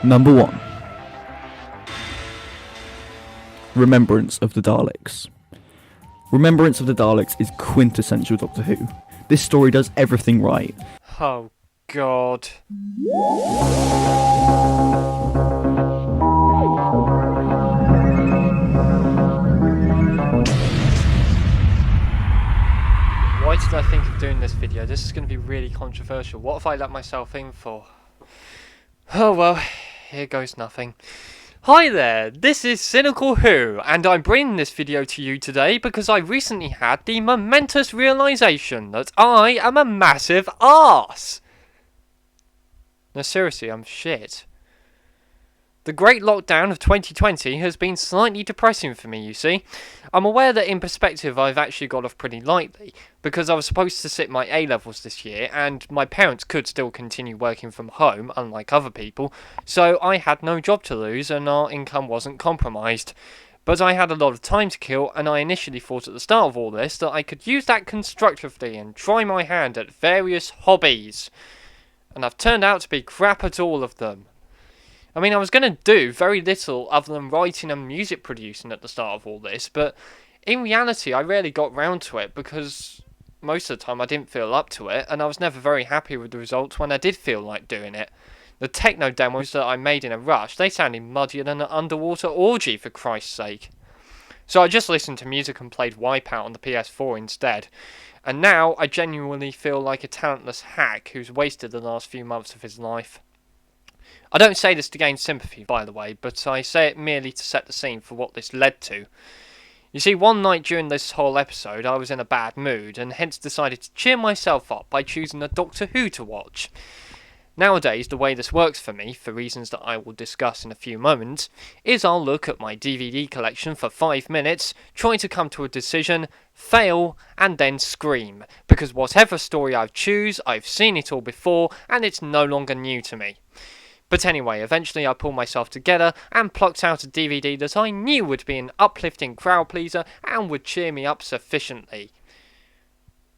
Number 1. Remembrance of the Daleks. Remembrance of the Daleks is quintessential Doctor Who. This story does everything right. Oh, God. Why did I think of doing this video? This is going to be really controversial. What have I let myself in for? Oh well, here goes nothing. Hi there, this is Cynical Who, and I'm bringing this video to you today because I recently had the momentous realisation that I am a massive arse. No, seriously, I'm shit. The great lockdown of 2020 has been slightly depressing for me, you see. I'm aware that in perspective I've actually got off pretty lightly, because I was supposed to sit my A-levels this year, and my parents could still continue working from home, unlike other people, so I had no job to lose and our income wasn't compromised. But I had a lot of time to kill, and I initially thought at the start of all this that I could use that constructively and try my hand at various hobbies. And I've turned out to be crap at all of them. I mean, I was going to do very little other than writing and music producing at the start of all this, but in reality I rarely got round to it because most of the time I didn't feel up to it, and I was never very happy with the results when I did feel like doing it. The techno demos that I made in a rush, they sounded muddier than an underwater orgy, for Christ's sake. So I just listened to music and played Wipeout on the PS4 instead, and now I genuinely feel like a talentless hack who's wasted the last few months of his life. I don't say this to gain sympathy, by the way, but I say it merely to set the scene for what this led to. You see, one night during this whole episode I was in a bad mood, and hence decided to cheer myself up by choosing a Doctor Who to watch. Nowadays, the way this works for me, for reasons that I will discuss in a few moments, is I'll look at my DVD collection for 5 minutes, try to come to a decision, fail, and then scream, because whatever story I choose, I've seen it all before, and it's no longer new to me. But anyway, eventually I pulled myself together and plucked out a DVD that I knew would be an uplifting crowd pleaser and would cheer me up sufficiently.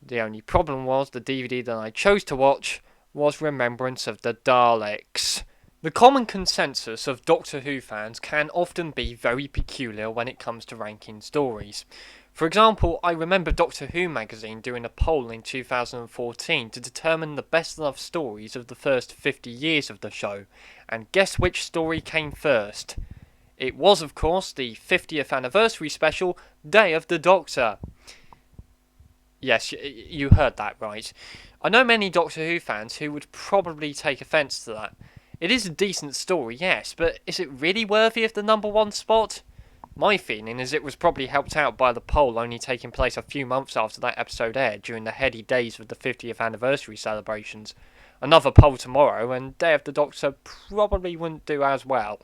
The only problem was the DVD that I chose to watch was Remembrance of the Daleks. The common consensus of Doctor Who fans can often be very peculiar when it comes to ranking stories. For example, I remember Doctor Who magazine doing a poll in 2014 to determine the best loved stories of the first 50 years of the show, and guess which story came first? It was, of course, the 50th anniversary special, Day of the Doctor. Yes, you heard that right. I know many Doctor Who fans who would probably take offence to that. It is a decent story, yes, but is it really worthy of the number 1 spot? My feeling is it was probably helped out by the poll only taking place a few months after that episode aired during the heady days of the 50th anniversary celebrations. Another poll tomorrow and Day of the Doctor probably wouldn't do as well.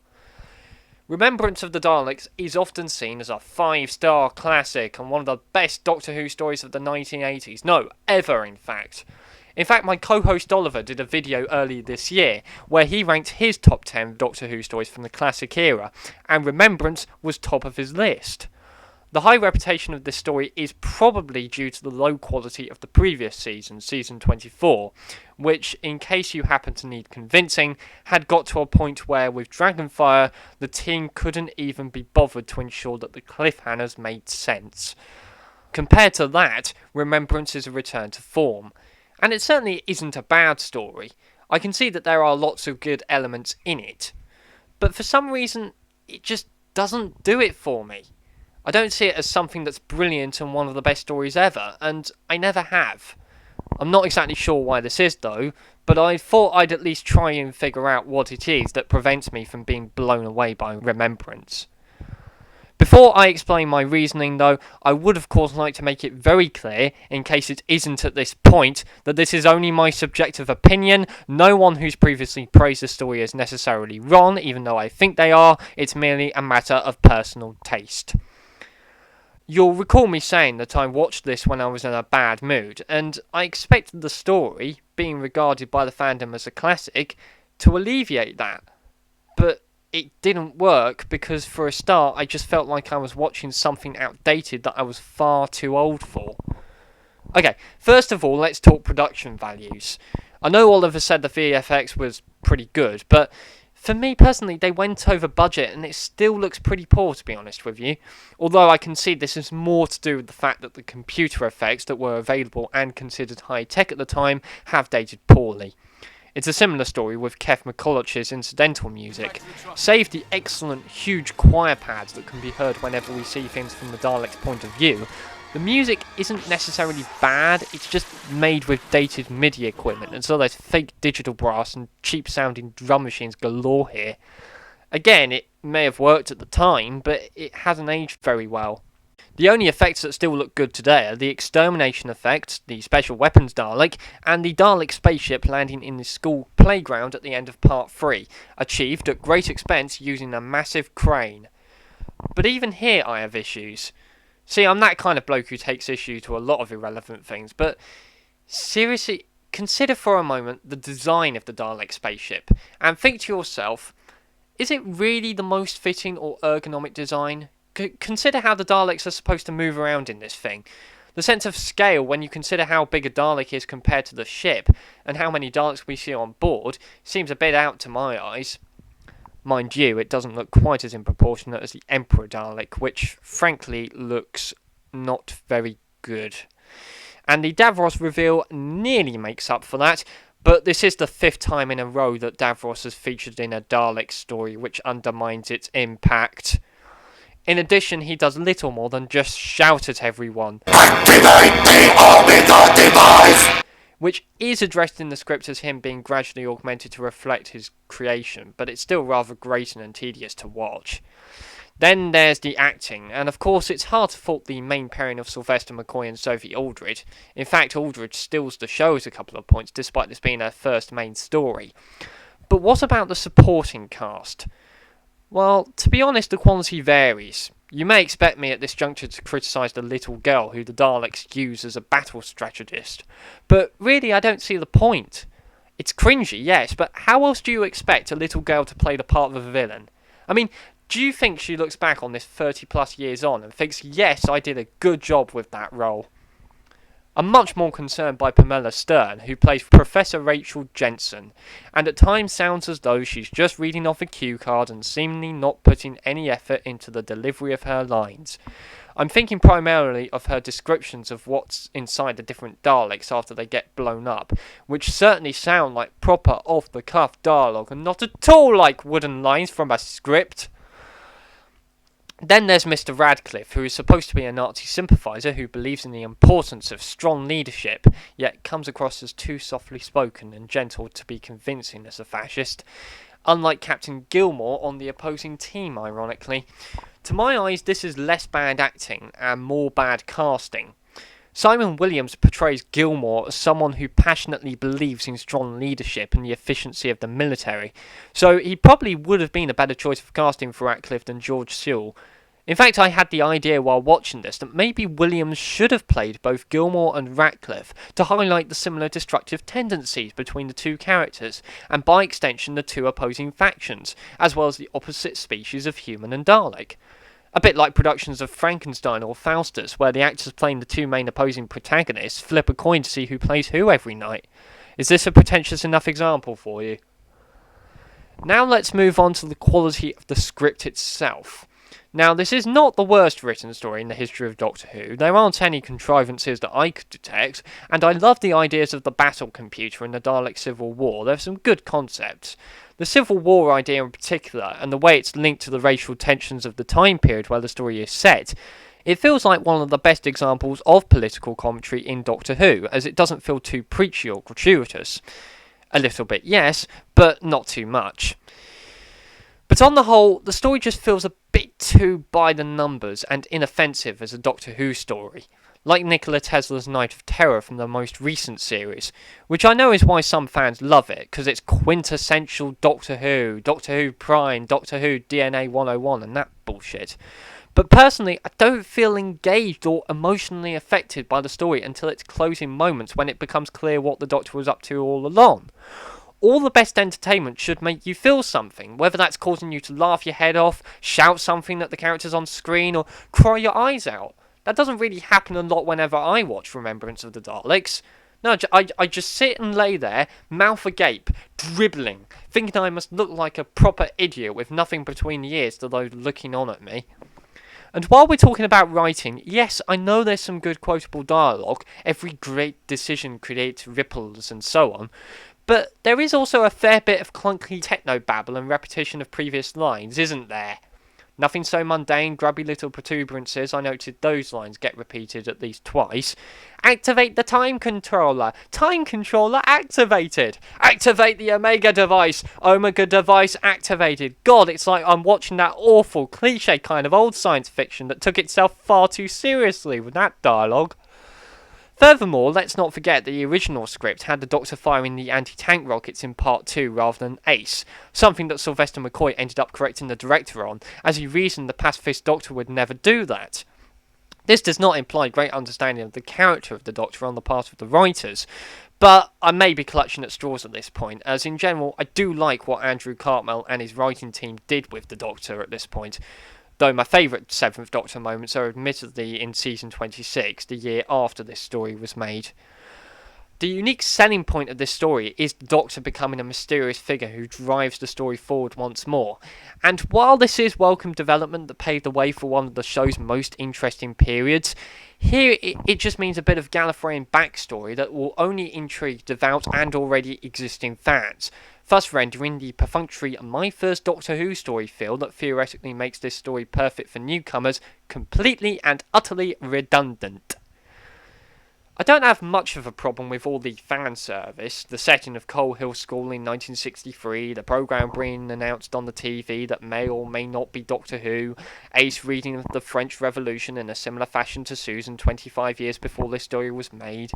Remembrance of the Daleks is often seen as a 5-star classic and one of the best Doctor Who stories of the 1980s. No, ever in fact. In fact, my co-host Oliver did a video earlier this year where he ranked his top 10 Doctor Who stories from the classic era, and Remembrance was top of his list. The high reputation of this story is probably due to the low quality of the previous season, season 24, which, in case you happen to need convincing, had got to a point where with Dragonfire, the team couldn't even be bothered to ensure that the cliffhangers made sense. Compared to that, Remembrance is a return to form. And it certainly isn't a bad story. I can see that there are lots of good elements in it. But for some reason, it just doesn't do it for me. I don't see it as something that's brilliant and one of the best stories ever, and I never have. I'm not exactly sure why this is though, but I thought I'd at least try and figure out what it is that prevents me from being blown away by Remembrance. Before I explain my reasoning though, I would of course like to make it very clear, in case it isn't at this point, that this is only my subjective opinion. No one who's previously praised the story is necessarily wrong, even though I think they are. It's merely a matter of personal taste. You'll recall me saying that I watched this when I was in a bad mood, and I expected the story, being regarded by the fandom as a classic, to alleviate that. But it didn't work because for a start I just felt like I was watching something outdated that I was far too old for. Okay, first of all, let's talk production values. I know Oliver said the VFX was pretty good, but For me personally, they went over budget and it still looks pretty poor, to be honest with you. Although I can see this is more to do with the fact that the computer effects that were available and considered high tech at the time have dated poorly. It's a similar story with Kev McCulloch's incidental music. Save the excellent huge choir pads that can be heard whenever we see things from the Daleks' point of view, the music isn't necessarily bad, it's just made with dated MIDI equipment, and so there's fake digital brass and cheap sounding drum machines galore here. Again, it may have worked at the time, but it hasn't aged very well. The only effects that still look good today are the extermination effect, the special weapons Dalek, and the Dalek spaceship landing in the school playground at the end of Part 3, achieved at great expense using a massive crane. But even here I have issues. See, I'm that kind of bloke who takes issue to a lot of irrelevant things, but seriously, consider for a moment the design of the Dalek spaceship, and think to yourself, is it really the most fitting or ergonomic design? Consider how the Daleks are supposed to move around in this thing. The sense of scale when you consider how big a Dalek is compared to the ship, and how many Daleks we see on board, seems a bit out to my eyes. Mind you, it doesn't look quite as improportionate as the Emperor Dalek, which frankly looks not very good. And the Davros reveal nearly makes up for that, but this is the 5th time in a row that Davros has featured in a Dalek story, which undermines its impact. In addition, he does little more than just shout at everyone. Activate the Omega device! Which is addressed in the script as him being gradually augmented to reflect his creation, but it's still rather grating and tedious to watch. Then there's the acting, and of course it's hard to fault the main pairing of Sylvester McCoy and Sophie Aldred. In fact, Aldred steals the show at a couple of points, despite this being her first main story. But what about the supporting cast? Well, to be honest, the quality varies. You may expect me at this juncture to criticise the little girl who the Daleks use as a battle strategist, but really I don't see the point. It's cringy, yes, but how else do you expect a little girl to play the part of a villain? I mean, do you think she looks back on this 30 plus years on and thinks, yes, I did a good job with that role? I'm much more concerned by Pamela Stern, who plays Professor Rachel Jensen, and at times sounds as though she's just reading off a cue card and seemingly not putting any effort into the delivery of her lines. I'm thinking primarily of her descriptions of what's inside the different Daleks after they get blown up, which certainly sound like proper off-the-cuff dialogue and not at all like wooden lines from a script. Then there's Mr. Radcliffe, who is supposed to be a Nazi sympathiser who believes in the importance of strong leadership, yet comes across as too softly spoken and gentle to be convincing as a fascist, unlike Captain Gilmore on the opposing team, ironically. To my eyes, this is less bad acting and more bad casting. Simon Williams portrays Gilmore as someone who passionately believes in strong leadership and the efficiency of the military, so he probably would have been a better choice for casting for Radcliffe than George Sewell. In fact, I had the idea while watching this that maybe Williams should have played both Gilmore and Radcliffe to highlight the similar destructive tendencies between the two characters, and by extension the two opposing factions, as well as the opposite species of human and Dalek. A bit like productions of Frankenstein or Faustus, where the actors playing the two main opposing protagonists flip a coin to see who plays who every night. Is this a pretentious enough example for you? Now let's move on to the quality of the script itself. Now, this is not the worst written story in the history of Doctor Who. There aren't any contrivances that I could detect, and I love the ideas of the battle computer in the Dalek Civil War. There are some good concepts. The Civil War idea in particular, and the way it's linked to the racial tensions of the time period where the story is set, it feels like one of the best examples of political commentary in Doctor Who, as it doesn't feel too preachy or gratuitous. A little bit, yes, but not too much. But on the whole, the story just feels a bit too by the numbers and inoffensive as a Doctor Who story, like Nikola Tesla's Night of Terror from the most recent series, which I know is why some fans love it, because it's quintessential Doctor Who Prime, Doctor Who DNA 101 and that bullshit. But personally, I don't feel engaged or emotionally affected by the story until its closing moments when it becomes clear what the Doctor was up to all along. All the best entertainment should make you feel something, whether that's causing you to laugh your head off, shout something at the characters on screen, or cry your eyes out. That doesn't really happen a lot whenever I watch Remembrance of the Daleks. No, I just sit and lay there, mouth agape, dribbling, thinking I must look like a proper idiot with nothing between the ears to those looking on at me. And while we're talking about writing, yes, I know there's some good quotable dialogue, every great decision creates ripples and so on, but there is also a fair bit of clunky techno-babble and repetition of previous lines, isn't there? Nothing so mundane, grubby little protuberances. I noted those lines get repeated at least twice. Activate the time controller. Time controller activated. Activate the Omega device. Omega device activated. God, it's like I'm watching that awful, cliche kind of old science fiction that took itself far too seriously with that dialogue. Furthermore, let's not forget the original script had the Doctor firing the anti-tank rockets in Part 2 rather than Ace, something that Sylvester McCoy ended up correcting the director on, as he reasoned the pacifist Doctor would never do that. This does not imply great understanding of the character of the Doctor on the part of the writers, but I may be clutching at straws at this point, as in general I do like what Andrew Cartmel and his writing team did with the Doctor at this point, though my favourite 7th Doctor moments are admittedly in Season 26, the year after this story was made. The unique selling point of this story is the Doctor becoming a mysterious figure who drives the story forward once more, and while this is welcome development that paved the way for one of the show's most interesting periods, here it just means a bit of Gallifreyan backstory that will only intrigue devout and already existing fans, thus rendering the perfunctory My First Doctor Who story feel that theoretically makes this story perfect for newcomers completely and utterly redundant. I don't have much of a problem with all the fan service, the setting of Coal Hill School in 1963, the programme being announced on the TV that may or may not be Doctor Who, Ace reading of the French Revolution in a similar fashion to Susan 25 years before this story was made.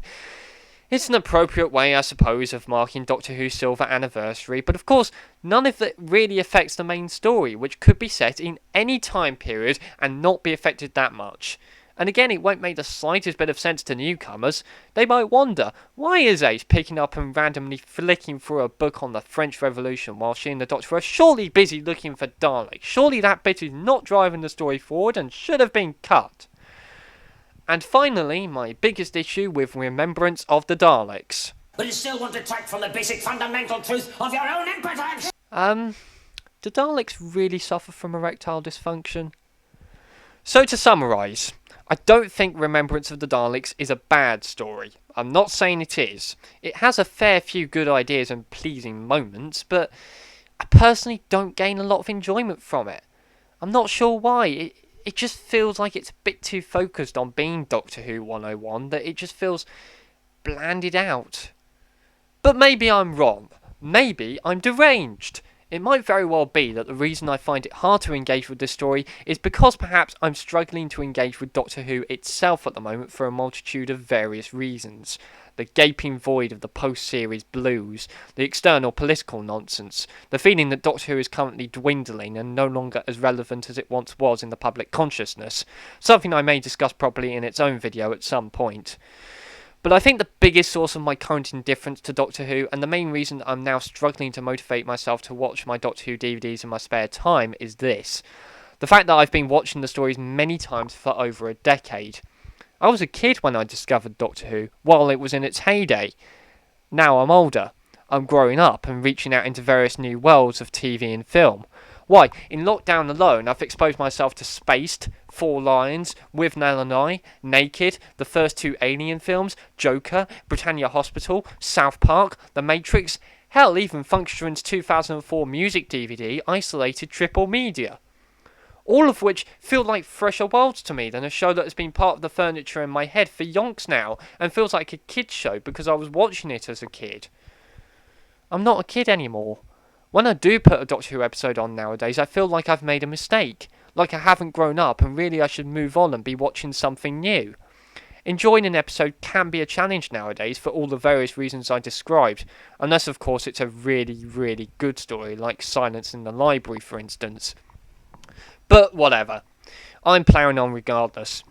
It's an appropriate way, I suppose, of marking Doctor Who's silver anniversary, but of course, none of it really affects the main story, which could be set in any time period and not be affected that much. And again, it won't make the slightest bit of sense to newcomers. They might wonder, why is Ace picking up and randomly flicking through a book on the French Revolution while she and the Doctor are surely busy looking for Daleks? Surely that bit is not driving the story forward and should have been cut. And finally, my biggest issue with Remembrance of the Daleks. But you still want to detract from the basic fundamental truth of your own impotence? Do Daleks really suffer from erectile dysfunction? So to summarise, I don't think Remembrance of the Daleks is a bad story. I'm not saying it is. It has a fair few good ideas and pleasing moments, but I personally don't gain a lot of enjoyment from it. I'm not sure why. It just feels like it's a bit too focused on being Doctor Who 101, that it just feels blanded out. But maybe I'm wrong. Maybe I'm deranged. It might very well be that the reason I find it hard to engage with this story is because perhaps I'm struggling to engage with Doctor Who itself at the moment for a multitude of various reasons. The gaping void of the post-series blues, the external political nonsense, the feeling that Doctor Who is currently dwindling and no longer as relevant as it once was in the public consciousness, something I may discuss properly in its own video at some point. But I think the biggest source of my current indifference to Doctor Who, and the main reason I'm now struggling to motivate myself to watch my Doctor Who DVDs in my spare time, is this. The fact that I've been watching the stories many times for over a decade. I was a kid when I discovered Doctor Who, while it was in its heyday. Now I'm older. I'm growing up and reaching out into various new worlds of TV and film. Why, in lockdown alone, I've exposed myself to Spaced, Four Lions, With Nell and I, Naked, the first 2 Alien films, Joker, Britannia Hospital, South Park, The Matrix, hell, even Funkstron's 2004 music DVD, Isolated Triple Media. All of which feel like fresher worlds to me than a show that has been part of the furniture in my head for yonks now, and feels like a kid's show because I was watching it as a kid. I'm not a kid anymore. When I do put a Doctor Who episode on nowadays, I feel like I've made a mistake, like I haven't grown up and really I should move on and be watching something new. Enjoying an episode can be a challenge nowadays for all the various reasons I described, unless of course it's a really, really good story like Silence in the Library for instance. But whatever, I'm ploughing on regardless.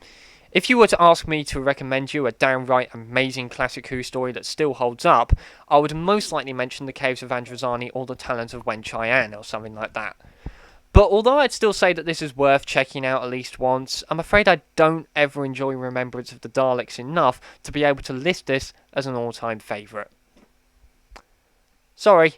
If you were to ask me to recommend you a downright amazing classic Who story that still holds up, I would most likely mention The Caves of Androzani or The Talent of Wen Chian or something like that. But although I'd still say that this is worth checking out at least once, I'm afraid I don't ever enjoy Remembrance of the Daleks enough to be able to list this as an all-time favourite. Sorry.